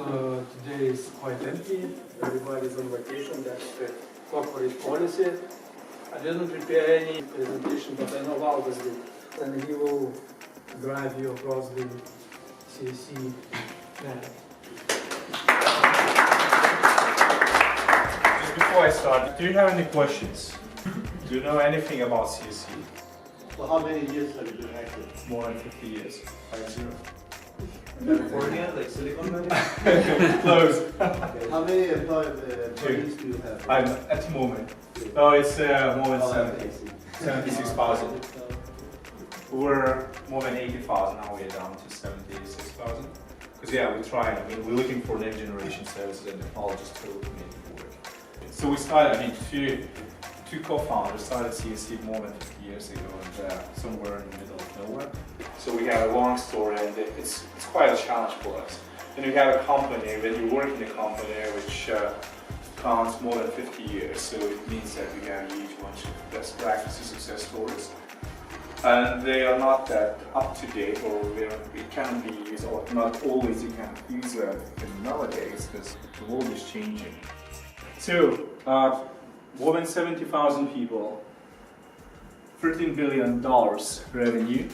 today is quite empty. Everybody's on vacation. That's the corporate policy. I didn't prepare any presentation, but I know Valdas did. And he will drive you across the CSC map. Just before I start, do you have any questions? Do you know anything about CSC? Well, how many years have you been active? More than 50 years. 50. California, like Silicon Valley? Close. How many employees do you have? I'm at the moment. No, it's more than 76,000. 76,000. We're more than 80,000, now we're down to 76,000. Because yeah, we try, I mean, we're looking for next generation services and technologies to make it work. So we started, I mean, two co-founders started CSC more than 50 years ago and somewhere in the middle of nowhere. So we have a long story and it's quite a challenge for us. When you have a company, when you work in a company which counts more than 50 years, so it means that we have a huge bunch of best practices, success stories. And they are not that up to date, or it can be used, or not always you can use them nowadays because the world is changing. So, more than 70,000 people, $13 billion revenue.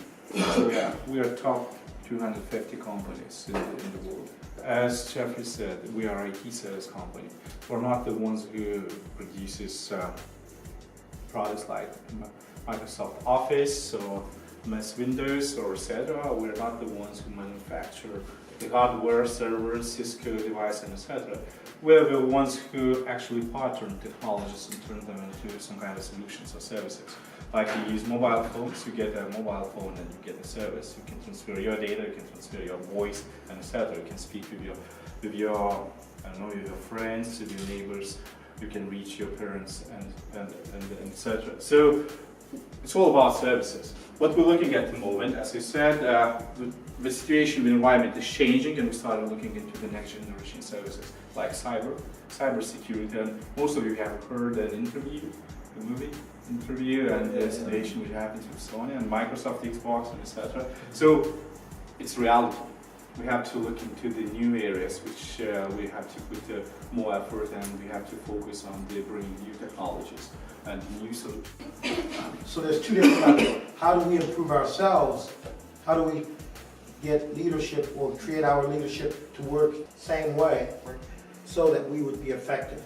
So yeah, we are top 250 companies in the world. As Jeffrey said, we are an IT service company. We're not the ones who produces products like Microsoft Office or MS Windows or etc. We're not the ones who manufacture the hardware, servers, Cisco devices, and etc. We're the ones who actually pattern technologies and turn them into some kind of solutions or services. Like you use mobile phones, you get a mobile phone and you get a service. You can transfer your data, you can transfer your voice, and etc. You can speak with your I don't know, with your friends, with your neighbors. You can reach your parents and etc. So it's all about services. What we're looking at the moment, as I said, the situation, the environment is changing, and we started looking into the next generation services like cyber security. And most of you have heard an interview, a movie interview, and the situation which happened to Estonia and Microsoft, Xbox, and etc. So it's reality. We have to look into the new areas which we have to put more effort, and we have to focus on bringing new technologies and new solutions. So there's two different levels. How do we improve ourselves? How do we get leadership or create our leadership to work the same way so that we would be effective?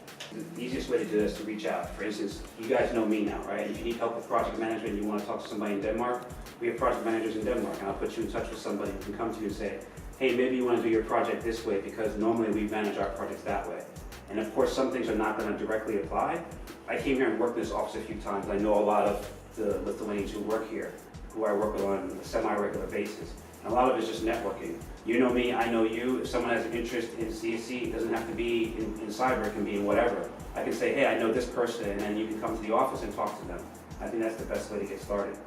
The easiest way to do this is to reach out. For instance, you guys know me now, right? If you need help with project management and you want to talk to somebody in Denmark, we have project managers in Denmark, and I'll put you in touch with somebody who can come to you and say, hey, maybe you want to do your project this way because normally we manage our projects that way. And of course, some things are not going to directly apply. I came here and worked in this office a few times. I know a lot of the Lithuanians who work here, who I work with on a semi-regular basis. And a lot of it is just networking. You know me, I know you. If someone has an interest in CSC, it doesn't have to be in cyber, it can be in whatever. I can say, hey, I know this person, and then you can come to the office and talk to them. I think that's the best way to get started.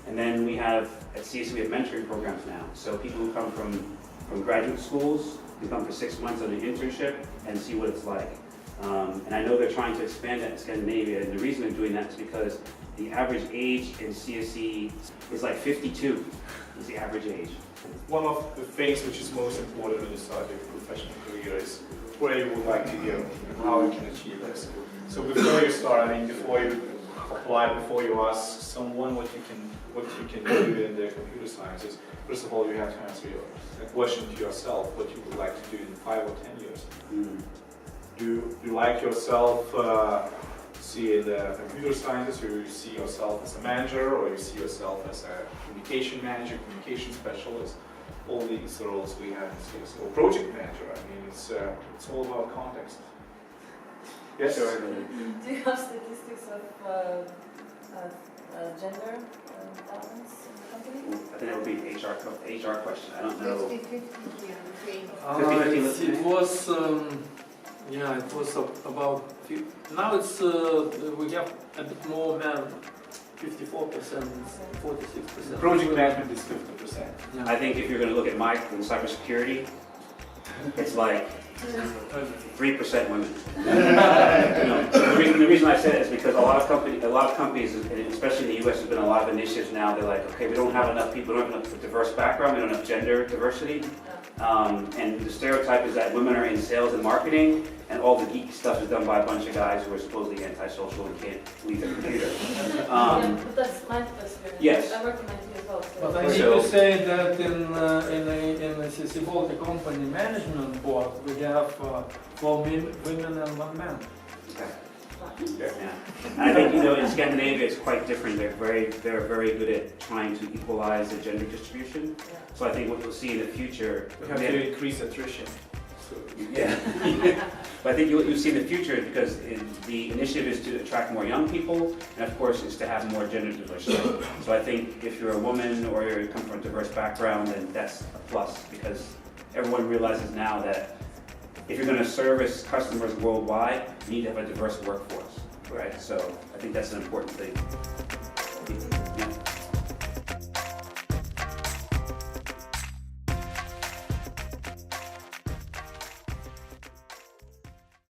And then we have, at CSC, we have mentoring programs now. So people who come from graduate schools can come for 6 months on an internship and see what it's like. And I know they're trying to expand that in Scandinavia, and the reason they're doing that is because the average age in CSC is like 52, is the average age. One of the things which is most important when you start your professional career is where you would like to go and how you can achieve this. So before you start, I mean, before you apply, before you ask someone what you can do in the computer sciences, first of all, you have to answer a question to yourself, what you would like to do in 5 or 10 years. Do you like yourself see in the computer sciences, or you see yourself as a manager, or you see yourself as a communication manager, communication specialist? All these roles we have in CSC, or project manager. I mean, it's all about context. Yes. Do you have statistics of gender balance in the company? I think that would be an HR question. I don't know. 50-50 It was, yeah, it was about, now it's, we have a bit more men, 54%, 46%. Project management is 50%. Yeah. I think if you're going to look at my cybersecurity, it's like 3% women. The reason I say it is because a lot of companies, and especially in the US, there's been a lot of initiatives now. They're like, okay, we don't have enough people, we don't have enough diverse background, we don't have enough gender diversity. And the stereotype is that women are in sales and marketing, and all the geek stuff is done by a bunch of guys who are supposedly antisocial and can't leave their computer. Yeah, but that's my experience. Yes. I work in IT as well, so. But I need So- to say that in the CSC Baltic company management board, we have 4 women and 1 man. Okay. Yeah. And I think, in Scandinavia, it's quite different. They're very good at trying to equalize the gender distribution. Yeah. So I think what you'll see in the future. We have to increase attrition. So, Yeah. But I think what you'll see in the future, because the initiative is to attract more young people, and of course, is to have more gender diversity. So I think if you're a woman or you come from a diverse background, then that's a plus, because everyone realizes now that if you're going to service customers worldwide, you need to have a diverse workforce, right? So I think that's an important thing.